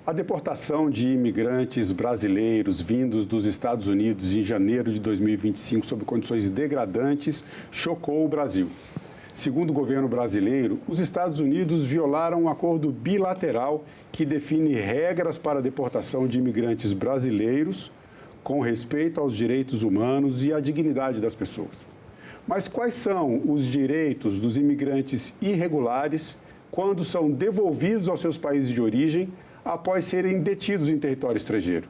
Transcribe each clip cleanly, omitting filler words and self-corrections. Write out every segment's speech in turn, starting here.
A deportação de imigrantes brasileiros vindos dos Estados Unidos em janeiro de 2025 sob condições degradantes chocou o Brasil. Segundo o governo brasileiro, os Estados Unidos violaram um acordo bilateral que define regras para a deportação de imigrantes brasileiros com respeito aos direitos humanos e à dignidade das pessoas. Mas quais são os direitos dos imigrantes irregulares quando são devolvidos aos seus países de origem após serem detidos em território estrangeiro?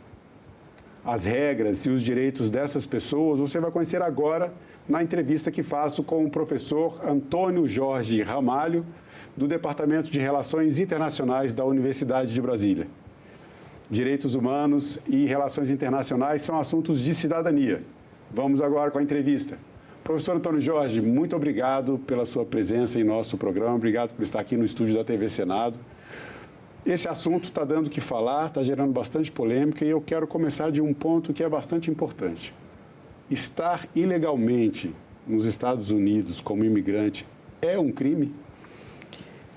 As regras e os direitos dessas pessoas você vai conhecer agora na entrevista que faço com o professor Antônio Jorge Ramalho, do Departamento de Relações Internacionais da Universidade de Brasília. Direitos humanos e relações internacionais são assuntos de cidadania. Vamos agora com a entrevista. Professor Antônio Jorge, muito obrigado pela sua presença em nosso programa, obrigado por estar aqui no estúdio da TV Senado. Esse assunto está dando o que falar, está gerando bastante polêmica e eu quero começar de um ponto que é bastante importante. Estar ilegalmente nos Estados Unidos como imigrante é um crime?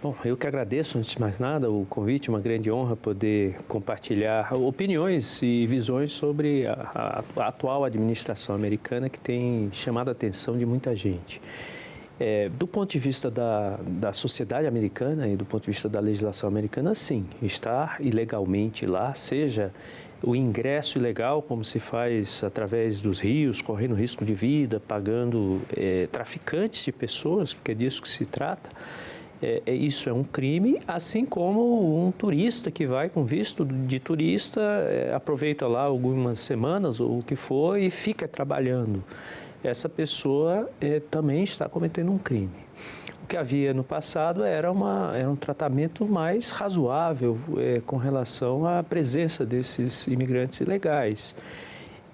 Bom, eu que agradeço, antes de mais nada, o convite, uma grande honra poder compartilhar opiniões e visões sobre a atual administração americana que tem chamado a atenção de muita gente. Do ponto de vista da sociedade americana e do ponto de vista da legislação americana, sim, estar ilegalmente lá, seja o ingresso ilegal, como se faz através dos rios, correndo risco de vida, pagando traficantes de pessoas, porque é disso que se trata, isso é um crime, assim como um turista que vai com visto de turista, aproveita lá algumas semanas ou o que for e fica trabalhando. Essa pessoa também está cometendo um crime. O que havia no passado era um tratamento mais razoável com relação à presença desses imigrantes ilegais.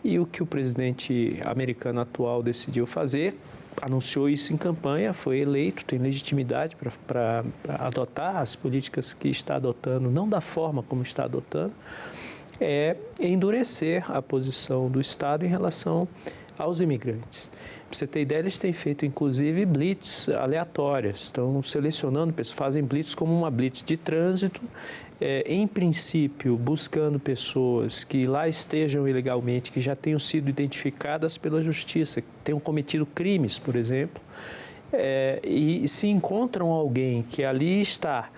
E o que o presidente americano atual decidiu fazer, anunciou isso em campanha, foi eleito, tem legitimidade para adotar as políticas que está adotando, não da forma como está adotando, é endurecer a posição do Estado em relação aos imigrantes. Para você ter ideia, eles têm feito, inclusive, blitz aleatórias. Estão selecionando pessoas, fazem blitz como uma blitz de trânsito, em princípio, buscando pessoas que lá estejam ilegalmente, que já tenham sido identificadas pela justiça, que tenham cometido crimes, por exemplo, e se encontram alguém que ali está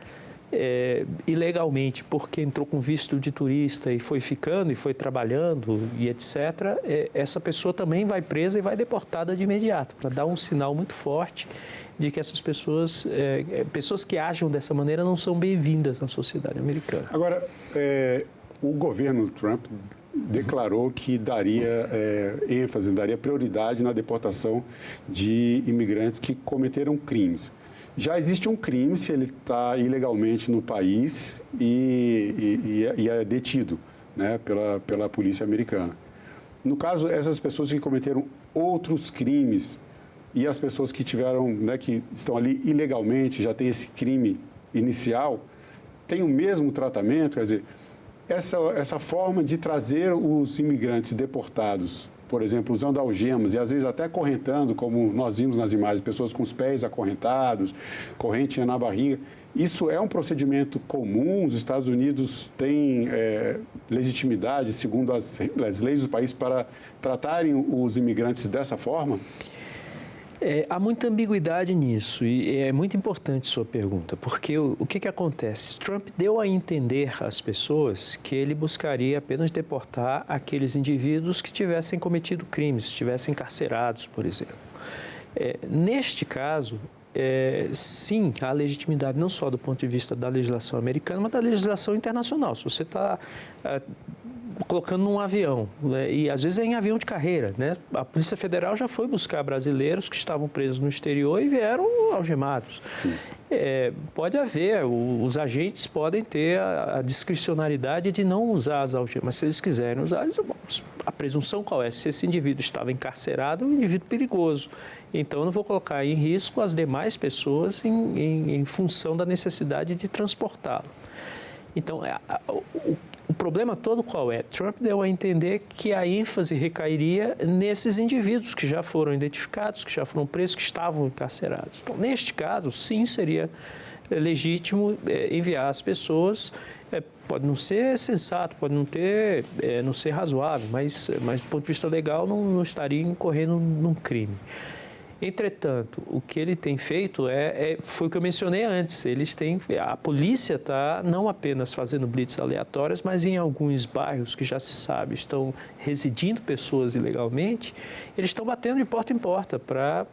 ilegalmente porque entrou com visto de turista e foi ficando e foi trabalhando e etc., essa pessoa também vai presa e vai deportada de imediato, para dar um sinal muito forte de que essas pessoas, pessoas que agem dessa maneira não são bem-vindas na sociedade americana. Agora, o governo Trump declarou que daria ênfase, daria prioridade na deportação de imigrantes que cometeram crimes. Já existe um crime se ele está ilegalmente no país e é detido, né, pela polícia americana. No caso, essas pessoas que cometeram outros crimes e as pessoas que tiveram, né, que estão ali ilegalmente, já têm esse crime inicial, têm o mesmo tratamento? Quer dizer, essa forma de trazer os imigrantes deportados, por exemplo, usando algemas e às vezes até acorrentando, como nós vimos nas imagens, pessoas com os pés acorrentados, corrente na barriga. Isso é um procedimento comum? Os Estados Unidos têm legitimidade, segundo as leis do país, para tratarem os imigrantes dessa forma? Há muita ambiguidade nisso e é muito importante sua pergunta, porque o que acontece? Trump deu a entender às pessoas que ele buscaria apenas deportar aqueles indivíduos que tivessem cometido crimes, estivessem encarcerados, por exemplo. Neste caso, sim, há legitimidade não só do ponto de vista da legislação americana, mas da legislação internacional. Se você está colocando num avião, né, e às vezes é em avião de carreira, né? A Polícia Federal já foi buscar brasileiros que estavam presos no exterior e vieram algemados. Pode haver, os agentes podem ter a discricionariedade de não usar as algemas, mas se eles quiserem usar, a presunção qual é? Se esse indivíduo estava encarcerado, é um indivíduo perigoso. Então, eu não vou colocar em risco as demais pessoas em função da necessidade de transportá-lo. Então, o problema todo qual é? Trump deu a entender que a ênfase recairia nesses indivíduos que já foram identificados, que já foram presos, que estavam encarcerados. Então, neste caso, sim, seria legítimo enviar as pessoas. Pode não ser sensato, pode não ser razoável, mas do ponto de vista legal não estaria incorrendo num crime. Entretanto, o que ele tem feito foi o que eu mencionei antes. A polícia está não apenas fazendo blitz aleatórias, mas em alguns bairros que já se sabe estão residindo pessoas ilegalmente, eles estão batendo de porta em porta para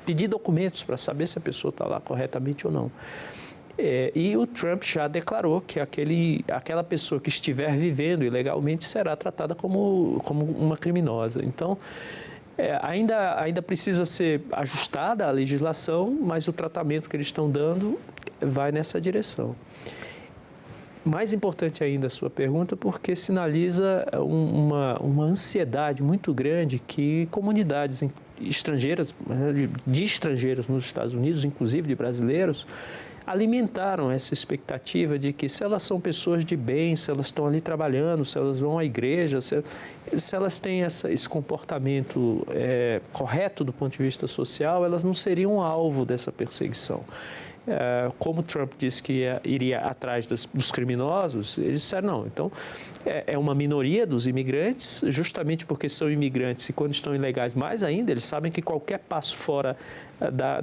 pedir documentos, para saber se a pessoa está lá corretamente ou não. E o Trump já declarou que aquela pessoa que estiver vivendo ilegalmente será tratada como uma criminosa. Então, ainda precisa ser ajustada a legislação, mas o tratamento que eles estão dando vai nessa direção. Mais importante ainda a sua pergunta, porque sinaliza uma ansiedade muito grande que comunidades estrangeiras, de estrangeiros nos Estados Unidos, inclusive de brasileiros, alimentaram essa expectativa de que se elas são pessoas de bem, se elas estão ali trabalhando, se elas vão à igreja, se elas têm esse comportamento correto do ponto de vista social, elas não seriam alvo dessa perseguição. Como Trump disse que iria atrás dos criminosos, eles disseram não. Então, é uma minoria dos imigrantes, justamente porque são imigrantes e quando estão ilegais mais ainda, eles sabem que qualquer passo fora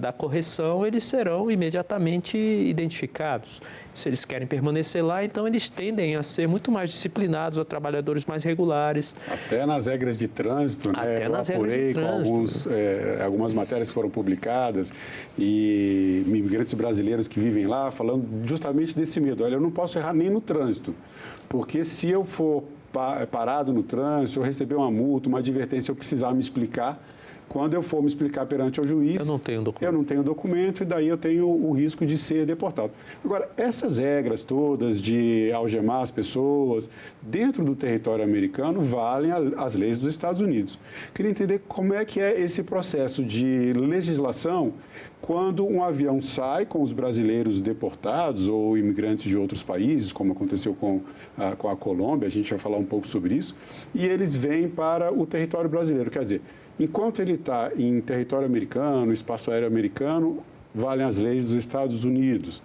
da correção, eles serão imediatamente identificados. Se eles querem permanecer lá, então eles tendem a ser muito mais disciplinados, a trabalhadores mais regulares. Até nas regras de trânsito, né? Até nas regras de trânsito. Com algumas matérias que foram publicadas e imigrantes brasileiros que vivem lá falando justamente desse medo. Olha, eu não posso errar nem no trânsito, porque se eu for parado no trânsito, eu receber uma multa, uma advertência, eu precisar me explicar, quando eu for me explicar perante o juiz, eu não tenho documento. Eu não tenho documento e daí eu tenho o risco de ser deportado. Agora, essas regras todas de algemar as pessoas dentro do território americano valem as leis dos Estados Unidos. Queria entender como é que é esse processo de legislação quando um avião sai com os brasileiros deportados ou imigrantes de outros países, como aconteceu com a Colômbia, a gente vai falar um pouco sobre isso, e eles vêm para o território brasileiro. Quer dizer, enquanto ele está em território americano, espaço aéreo americano, valem as leis dos Estados Unidos.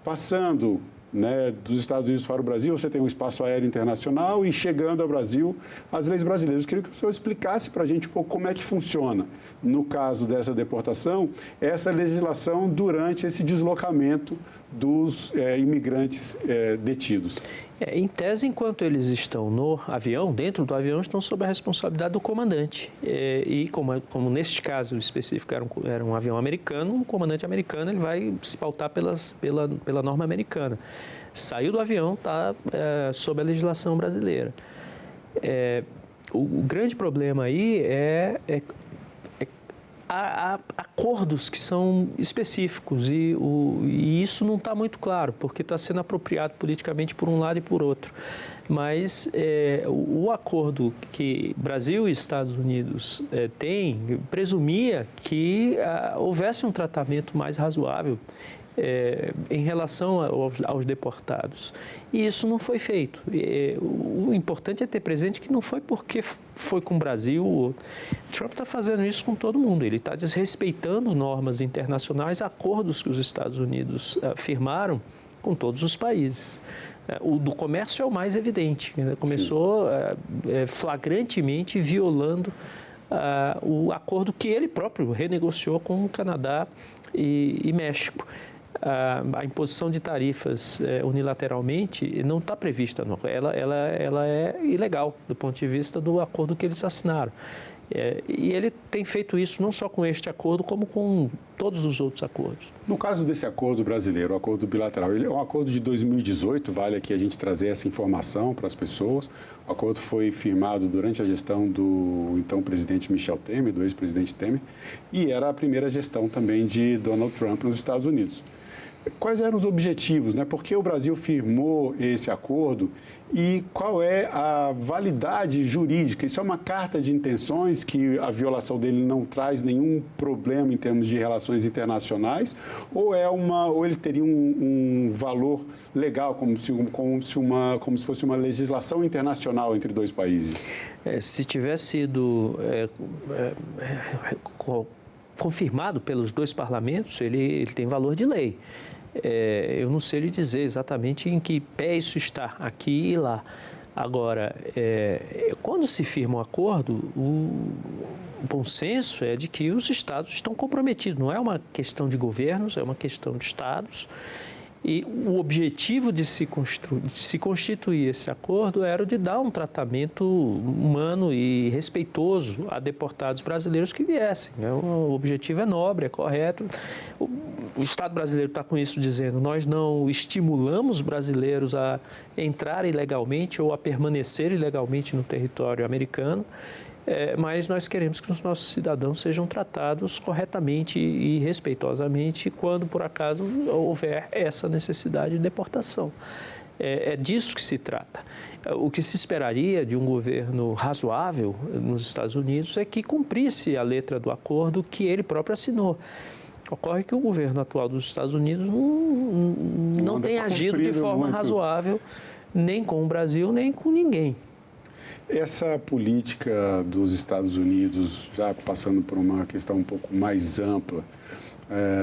Passando, né, dos Estados Unidos para o Brasil, você tem um espaço aéreo internacional e chegando ao Brasil, as leis brasileiras. Eu queria que o senhor explicasse para a gente um pouco como é que funciona, no caso dessa deportação, essa legislação durante esse deslocamento dos imigrantes detidos. Em tese, enquanto eles estão no avião, dentro do avião, estão sob a responsabilidade do comandante. E como neste caso específico era um avião americano, o comandante americano ele vai se pautar pela norma americana. Saiu do avião, está sob a legislação brasileira. O grande problema aí há acordos que são específicos e isso não está muito claro, porque está sendo apropriado politicamente por um lado e por outro. Mas o acordo que Brasil e Estados Unidos têm presumia que houvesse um tratamento mais razoável em relação aos deportados. E isso não foi feito. O importante é ter presente que não foi porque foi com o Brasil. Trump está fazendo isso com todo mundo. Ele está desrespeitando normas internacionais, acordos que os Estados Unidos firmaram com todos os países. O do comércio é o mais evidente. Começou flagrantemente violando o acordo que ele próprio renegociou com o Canadá e México. A imposição de tarifas unilateralmente não está prevista, não. Ela é ilegal do ponto de vista do acordo que eles assinaram. E ele tem feito isso não só com este acordo, como com todos os outros acordos. No caso desse acordo brasileiro, o acordo bilateral, ele é um acordo de 2018, vale aqui a gente trazer essa informação para as pessoas. O acordo foi firmado durante a gestão do então presidente Michel Temer, do ex-presidente Temer, e era a primeira gestão também de Donald Trump nos Estados Unidos. Quais eram os objetivos, né? Por que o Brasil firmou esse acordo e qual é a validade jurídica? Isso é uma carta de intenções que a violação dele não traz nenhum problema em termos de relações internacionais ou ele teria um valor legal, como se fosse uma legislação internacional entre dois países? Se tivesse sido confirmado pelos dois parlamentos, ele tem valor de lei. Eu não sei lhe dizer exatamente em que pé isso está, aqui e lá. Agora, quando se firma um acordo, o bom senso é de que os Estados estão comprometidos. Não é uma questão de governos, é uma questão de Estados. E o objetivo de se constituir esse acordo era o de dar um tratamento humano e respeitoso a deportados brasileiros que viessem. O objetivo é nobre, é correto. O Estado brasileiro está com isso dizendo: nós não estimulamos brasileiros a entrar ilegalmente ou a permanecer ilegalmente no território americano. Mas nós queremos que os nossos cidadãos sejam tratados corretamente e respeitosamente quando, por acaso, houver essa necessidade de deportação. É disso que se trata. O que se esperaria de um governo razoável nos Estados Unidos é que cumprisse a letra do acordo que ele próprio assinou. Ocorre que o governo atual dos Estados Unidos não tem agido de forma razoável, nem com o Brasil, nem com ninguém. Essa política dos Estados Unidos, já passando por uma questão um pouco mais ampla,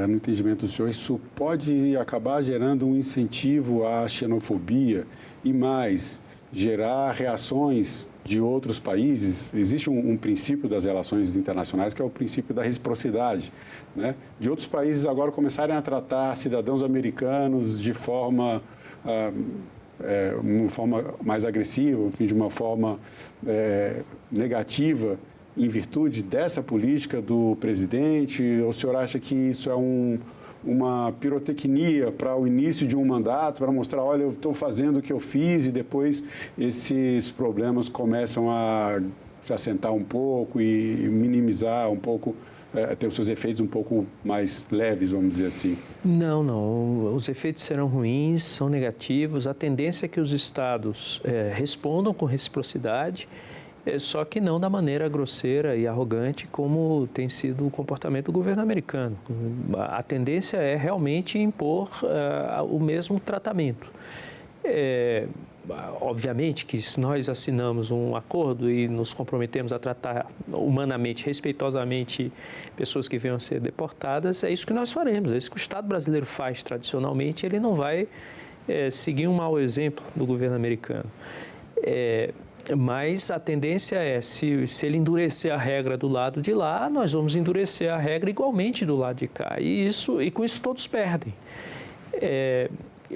no entendimento do senhor, isso pode acabar gerando um incentivo à xenofobia e mais, gerar reações de outros países? Existe um princípio das relações internacionais que é o princípio da reciprocidade, né? De outros países agora começarem a tratar cidadãos americanos de forma mais agressiva, enfim, de uma forma negativa, em virtude dessa política do presidente? Ou o senhor acha que isso é uma pirotecnia para o início de um mandato, para mostrar: olha, eu estou fazendo o que eu fiz, e depois esses problemas começam a se assentar um pouco e minimizar um pouco, ter os seus efeitos um pouco mais leves, vamos dizer assim? Não. Os efeitos serão ruins, são negativos. A tendência é que os Estados respondam com reciprocidade, só que não da maneira grosseira e arrogante como tem sido o comportamento do governo americano. A tendência é realmente impor o mesmo tratamento. Obviamente que se nós assinamos um acordo e nos comprometemos a tratar humanamente, respeitosamente pessoas que venham a ser deportadas, é isso que nós faremos, é isso que o Estado brasileiro faz tradicionalmente. Ele não vai seguir um mau exemplo do governo americano. Mas a tendência é, se ele endurecer a regra do lado de lá, nós vamos endurecer a regra igualmente do lado de cá. E com isso todos perdem.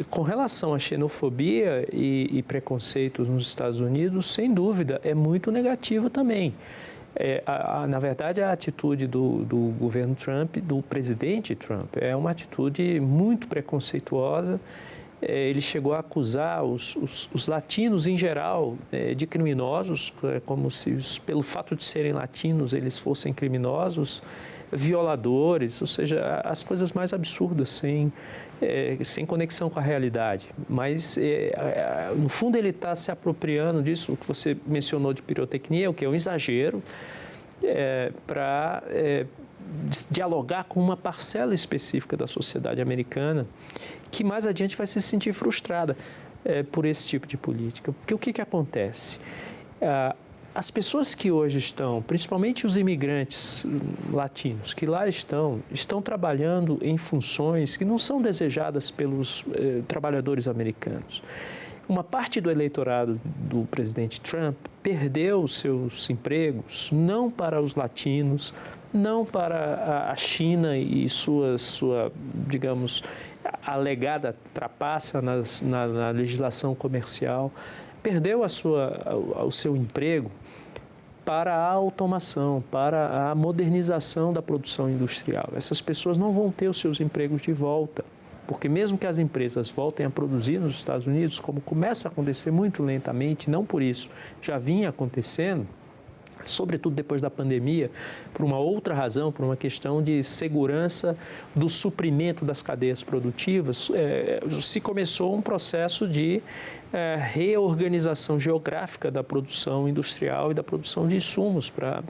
Com relação à xenofobia e preconceitos nos Estados Unidos, sem dúvida, é muito negativa também. Na verdade, a atitude do governo Trump, do presidente Trump, é uma atitude muito preconceituosa. Ele chegou a acusar os latinos em geral de criminosos, como se pelo fato de serem latinos eles fossem criminosos, violadores, ou seja, as coisas mais absurdas, sem conexão com a realidade. Mas, no fundo, ele está se apropriando disso, o que você mencionou de pirotecnia, o que é um exagero, para dialogar com uma parcela específica da sociedade americana, que mais adiante vai se sentir frustrada por esse tipo de política. Porque o que acontece? As pessoas que hoje estão, principalmente os imigrantes latinos, que lá estão trabalhando em funções que não são desejadas pelos trabalhadores americanos. Uma parte do eleitorado do presidente Trump perdeu seus empregos, não para os latinos, não para a China e sua digamos, alegada trapaça na legislação comercial, perdeu o seu emprego para a automação, para a modernização da produção industrial. Essas pessoas não vão ter os seus empregos de volta, porque mesmo que as empresas voltem a produzir nos Estados Unidos, como começa a acontecer muito lentamente, não por isso, já vinha acontecendo, sobretudo depois da pandemia, por uma outra razão, por uma questão de segurança do suprimento das cadeias produtivas, se começou um processo de reorganização geográfica da produção industrial e da produção de insumos para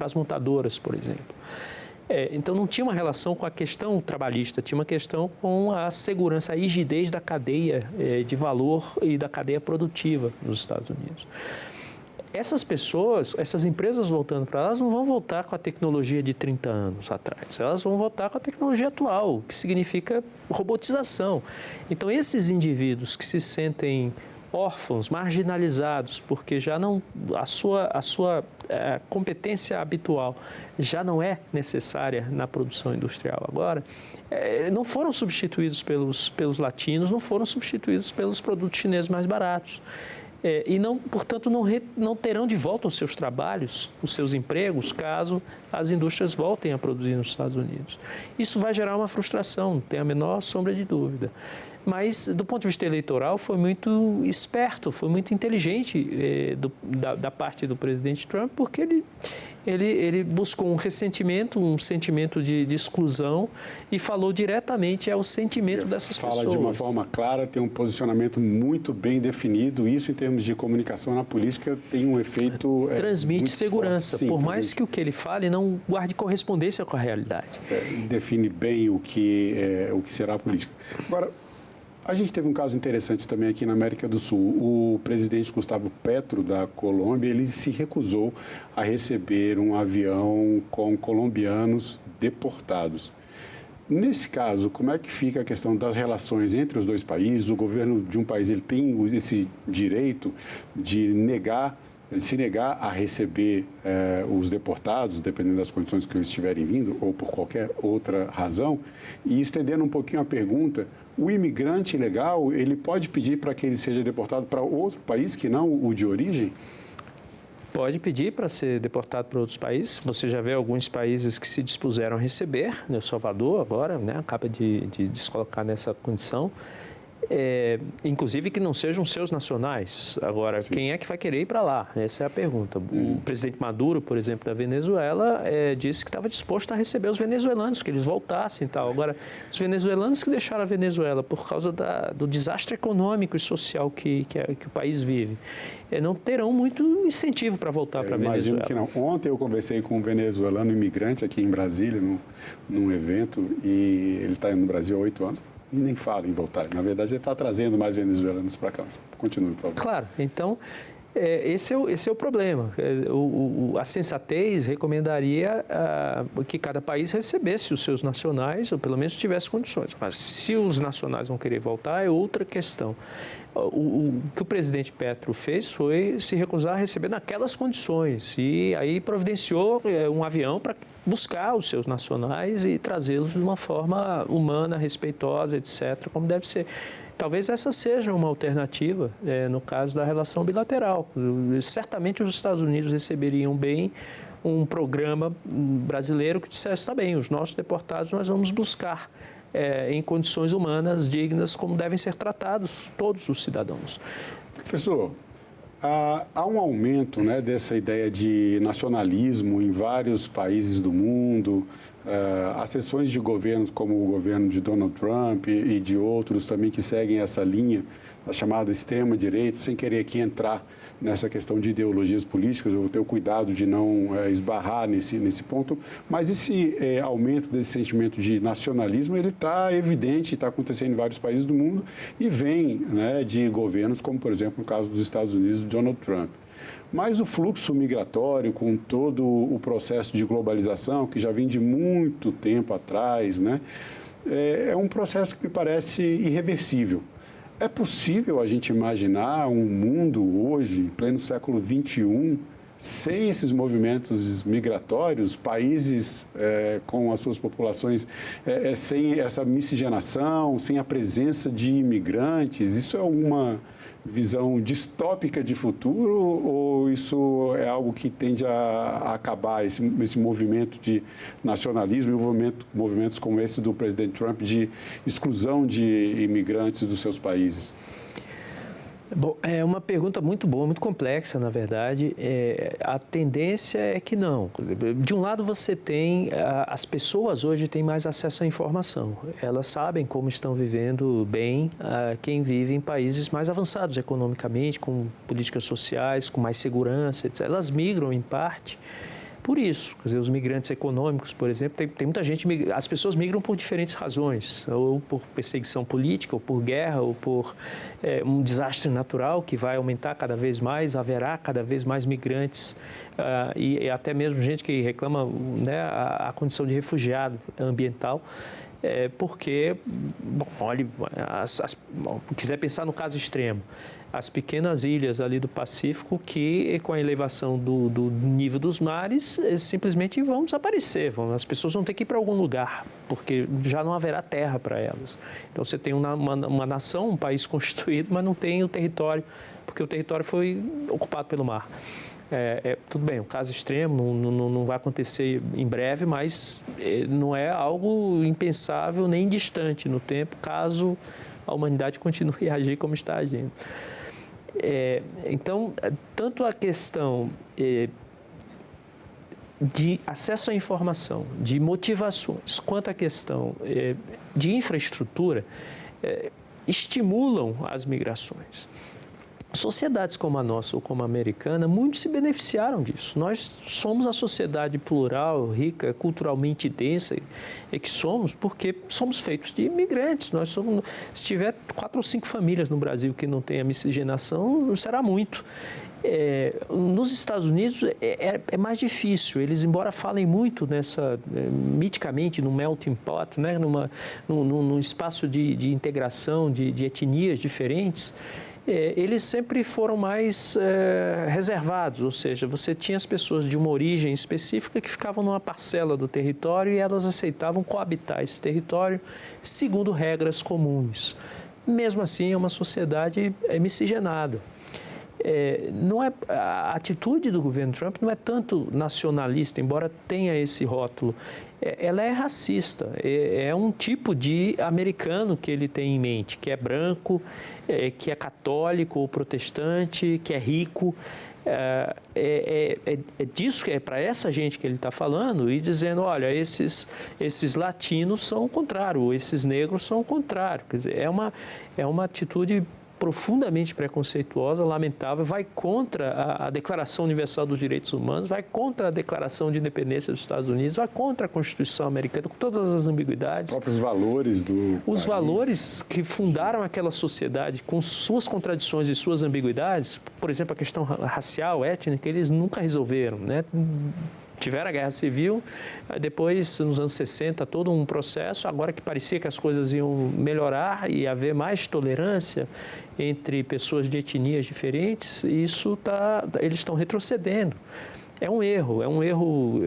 as montadoras, por exemplo. Então, não tinha uma relação com a questão trabalhista, tinha uma questão com a segurança, a rigidez da cadeia de valor e da cadeia produtiva nos Estados Unidos. Essas pessoas, essas empresas voltando para lá, elas não vão voltar com a tecnologia de 30 anos atrás, elas vão voltar com a tecnologia atual, que significa robotização. Então, esses indivíduos que se sentem órfãos, marginalizados, porque já não, a sua competência habitual já não é necessária na produção industrial agora, não foram substituídos pelos latinos, não foram substituídos pelos produtos chineses mais baratos. E, portanto, não terão de volta os seus trabalhos, os seus empregos, caso as indústrias voltem a produzir nos Estados Unidos. Isso vai gerar uma frustração, não tem a menor sombra de dúvida. Mas, do ponto de vista eleitoral, foi muito esperto, foi muito inteligente da parte do presidente Trump, porque ele buscou um ressentimento, um sentimento de exclusão e falou diretamente ao sentimento dessas pessoas. Fala de uma forma clara, tem um posicionamento muito bem definido. Isso, em termos de comunicação na política, tem um efeito transmite segurança, forte. Sim, por mais que o que ele fale não guarde correspondência com a realidade. Define bem o que será a política. Agora, a gente teve um caso interessante também aqui na América do Sul. O presidente Gustavo Petro, da Colômbia, ele se recusou a receber um avião com colombianos deportados. Nesse caso, como é que fica a questão das relações entre os dois países? O governo de um país ele tem esse direito de se negar a receber os deportados, dependendo das condições que eles estiverem vindo, ou por qualquer outra razão. E estendendo um pouquinho a pergunta, o imigrante ilegal, ele pode pedir para que ele seja deportado para outro país que não o de origem? Pode pedir para ser deportado para outros países. Você já vê alguns países que se dispuseram a receber, né? O Salvador agora, né? Acaba de se colocar nessa condição. Inclusive que não sejam seus nacionais. Agora, sim, quem é que vai querer ir para lá? Essa é a pergunta. O presidente Maduro, por exemplo, da Venezuela, disse que estava disposto a receber os venezuelanos, que eles voltassem e tal. Agora, os venezuelanos que deixaram a Venezuela por causa do desastre econômico e social que o país vive, não terão muito incentivo para voltar para a Venezuela. Imagino que não. Ontem eu conversei com um venezuelano imigrante aqui em Brasília, num evento, e ele está no Brasil há 8 anos. E nem fala em voltar. Na verdade, ele está trazendo mais venezuelanos para cá. Continue, por favor. Claro. Então, esse é o problema. A sensatez recomendaria que cada país recebesse os seus nacionais, ou pelo menos tivesse condições. Mas se os nacionais vão querer voltar, é outra questão. O que o presidente Petro fez foi se recusar a receber naquelas condições. E aí providenciou um avião para buscar os seus nacionais e trazê-los de uma forma humana, respeitosa, etc., como deve ser. Talvez essa seja uma alternativa no caso da relação bilateral. Certamente os Estados Unidos receberiam bem um programa brasileiro que dissesse, está bem, os nossos deportados nós vamos buscar em condições humanas, dignas, como devem ser tratados todos os cidadãos. Professor, há um aumento, né, dessa ideia de nacionalismo em vários países do mundo. Há seções de governos, como o governo de Donald Trump e de outros também que seguem essa linha, a chamada extrema-direita, sem querer aqui entrar nessa questão de ideologias políticas, eu vou ter o cuidado de não esbarrar nesse ponto, mas esse aumento desse sentimento de nacionalismo, ele está evidente, está acontecendo em vários países do mundo e vem, né, de governos como, por exemplo, no caso dos Estados Unidos, de Donald Trump. Mas o fluxo migratório, com todo o processo de globalização, que já vem de muito tempo atrás, né, é um processo que me parece irreversível. É possível a gente imaginar um mundo hoje, em pleno século XXI, sem esses movimentos migratórios, países com as suas populações sem essa miscigenação, sem a presença de imigrantes? Isso é uma visão distópica de futuro ou isso é algo que tende a acabar, esse movimento de nacionalismo e movimentos como esse do presidente Trump de exclusão de imigrantes dos seus países? Bom, é uma pergunta muito boa, muito complexa, na verdade. A tendência é que não. De um lado, você tem... As pessoas hoje têm mais acesso à informação. Elas sabem como estão vivendo bem quem vive em países mais avançados economicamente, com políticas sociais, com mais segurança, etc. Elas migram, em parte, por isso. Quer dizer, os migrantes econômicos, por exemplo, tem muita gente... As pessoas migram por diferentes razões, ou por perseguição política, ou por guerra, ou por um desastre natural que vai aumentar cada vez mais, haverá cada vez mais migrantes e até mesmo gente que reclama, né, a condição de refugiado ambiental. Porque, bom, olhe, quiser pensar no caso extremo, as pequenas ilhas ali do Pacífico que, com a elevação do nível dos mares, simplesmente vão desaparecer. As pessoas vão ter que ir para algum lugar, porque já não haverá terra para elas. Então, você tem uma nação, um país constituído, mas não tem o território, porque o território foi ocupado pelo mar. Tudo bem, um caso extremo não vai acontecer em breve, mas não é algo impensável nem distante no tempo, caso a humanidade continue a agir como está agindo. Então, tanto a questão de acesso à informação, de motivações, quanto a questão de infraestrutura, estimulam as migrações. Sociedades como a nossa ou como a americana, muito se beneficiaram disso. Nós somos a sociedade plural, rica, culturalmente densa, que somos porque somos feitos de imigrantes. Se tiver 4 ou 5 famílias no Brasil que não tenham miscigenação, será muito. Nos Estados Unidos é mais difícil. Eles, embora falem muito miticamente, no melting pot, né, num espaço de integração de etnias diferentes, eles sempre foram mais reservados, ou seja, você tinha as pessoas de uma origem específica que ficavam numa parcela do território e elas aceitavam coabitar esse território segundo regras comuns. Mesmo assim, é uma sociedade miscigenada. A atitude do governo Trump não é tanto nacionalista, embora tenha esse rótulo. Ela é racista, é um tipo de americano que ele tem em mente, que é branco, que é católico ou protestante, que é rico. Disso que é para essa gente que ele está falando e dizendo, olha, esses latinos são o contrário, ou esses negros são o contrário. Quer dizer, é uma atitude profundamente preconceituosa, lamentável, vai contra a Declaração Universal dos Direitos Humanos, vai contra a Declaração de Independência dos Estados Unidos, vai contra a Constituição americana, com todas as ambiguidades. Os próprios valores do Os país. valores que fundaram aquela sociedade, com suas contradições e suas ambiguidades, por exemplo, a questão racial, étnica, eles nunca resolveram, né? Tiveram a Guerra Civil, depois, nos anos 60, todo um processo, agora que parecia que as coisas iam melhorar e haver mais tolerância entre pessoas de etnias diferentes, eles estão retrocedendo. É um erro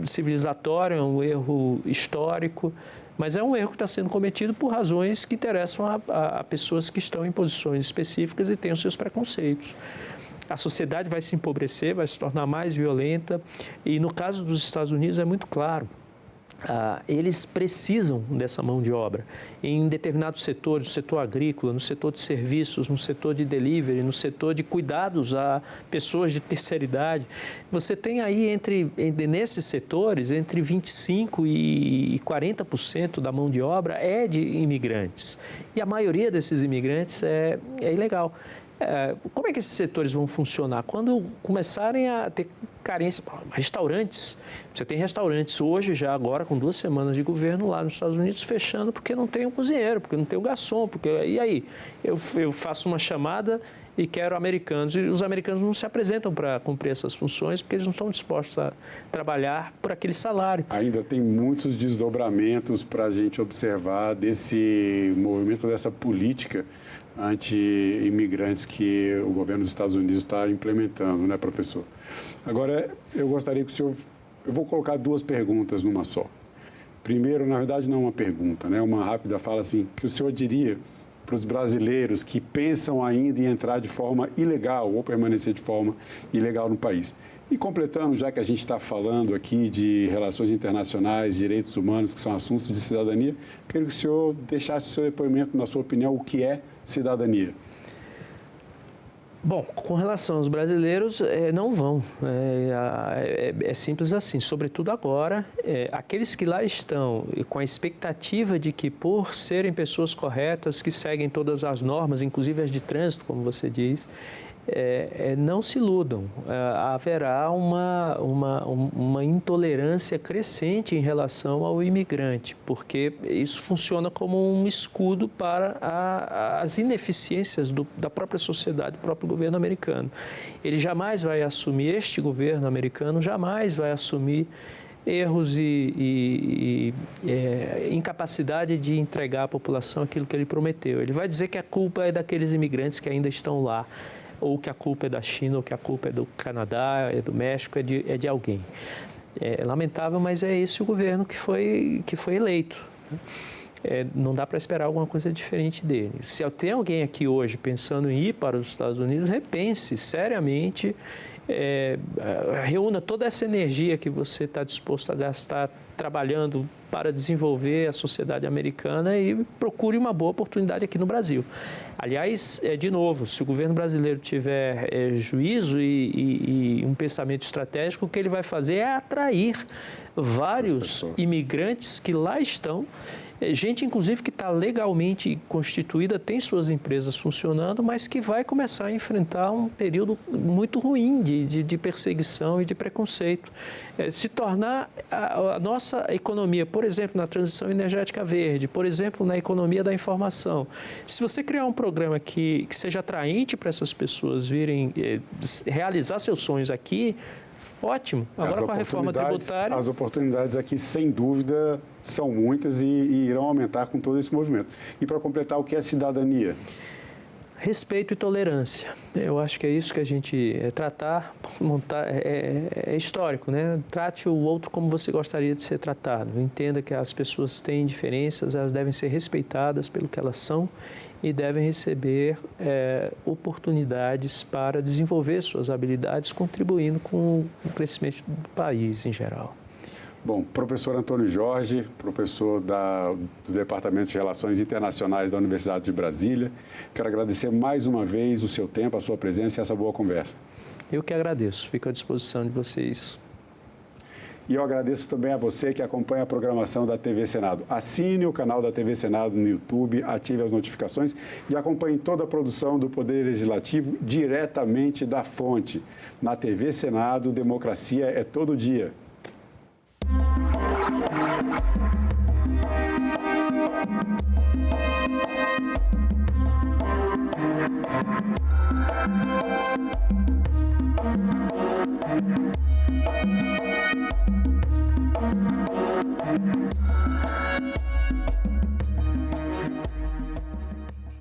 civilizatório, é um erro histórico, mas é um erro que está sendo cometido por razões que interessam a pessoas que estão em posições específicas e têm os seus preconceitos. A sociedade vai se empobrecer, vai se tornar mais violenta e, no caso dos Estados Unidos, é muito claro. Eles precisam dessa mão de obra em determinados setores, no setor agrícola, no setor de serviços, no setor de delivery, no setor de cuidados a pessoas de terceira idade. Você tem aí, nesses setores, entre 25% e 40% da mão de obra é de imigrantes. E a maioria desses imigrantes é ilegal. Como é que esses setores vão funcionar? Quando começarem a ter carência, restaurantes, você tem restaurantes hoje, já agora, com 2 semanas de governo lá nos Estados Unidos, fechando porque não tem um cozinheiro, porque não tem um garçom, e aí? Eu faço uma chamada e quero americanos, e os americanos não se apresentam para cumprir essas funções, porque eles não estão dispostos a trabalhar por aquele salário. Ainda tem muitos desdobramentos para a gente observar desse movimento, dessa política anti-imigrantes que o governo dos Estados Unidos está implementando, né, professor? Agora, eu gostaria que o senhor... Eu vou colocar 2 perguntas numa só. Primeiro, na verdade, não é uma pergunta, né? Uma rápida fala assim, que o senhor diria para os brasileiros que pensam ainda em entrar de forma ilegal ou permanecer de forma ilegal no país. E completando, já que a gente está falando aqui de relações internacionais, direitos humanos, que são assuntos de cidadania, queria que o senhor deixasse o seu depoimento, na sua opinião, o que é cidadania. Bom, com relação aos brasileiros, não vão. É simples assim, sobretudo agora. Aqueles que lá estão com a expectativa de que, por serem pessoas corretas, que seguem todas as normas, inclusive as de trânsito, como você diz, não se iludam. Haverá uma intolerância crescente em relação ao imigrante, porque isso funciona como um escudo para as ineficiências da própria sociedade, do próprio governo americano. Ele jamais vai assumir, este governo americano jamais vai assumir erros e incapacidade de entregar à população aquilo que ele prometeu. Ele vai dizer que a culpa é daqueles imigrantes que ainda estão lá, ou que a culpa é da China, ou que a culpa é do Canadá, é do México, é de alguém. É lamentável, mas é esse o governo que foi eleito. Não dá para esperar alguma coisa diferente dele. Se tem alguém aqui hoje pensando em ir para os Estados Unidos, repense seriamente, reúna toda essa energia que você está disposto a gastar trabalhando para desenvolver a sociedade americana e procure uma boa oportunidade aqui no Brasil. Aliás, de novo, se o governo brasileiro tiver juízo e um pensamento estratégico, o que ele vai fazer é atrair vários imigrantes que lá estão, gente, inclusive, que está legalmente constituída, tem suas empresas funcionando, mas que vai começar a enfrentar um período muito ruim de perseguição e de preconceito. Se tornar a nossa economia, por exemplo, na transição energética verde, por exemplo, na economia da informação. Se você criar um programa que seja atraente para essas pessoas virem realizar seus sonhos aqui, ótimo. Agora, com a reforma tributária... As oportunidades aqui, sem dúvida, são muitas e irão aumentar com todo esse movimento. E para completar, o que é cidadania? Respeito e tolerância. Eu acho que é isso que a gente montar, é histórico, né? Trate o outro como você gostaria de ser tratado. Entenda que as pessoas têm diferenças, elas devem ser respeitadas pelo que elas são e devem receber oportunidades para desenvolver suas habilidades, contribuindo com o crescimento do país em geral. Bom, professor Antônio Jorge, professor do Departamento de Relações Internacionais da Universidade de Brasília, quero agradecer mais uma vez o seu tempo, a sua presença e essa boa conversa. Eu que agradeço, fico à disposição de vocês. E eu agradeço também a você que acompanha a programação da TV Senado. Assine o canal da TV Senado no YouTube, ative as notificações e acompanhe toda a produção do Poder Legislativo diretamente da fonte. Na TV Senado, democracia é todo dia.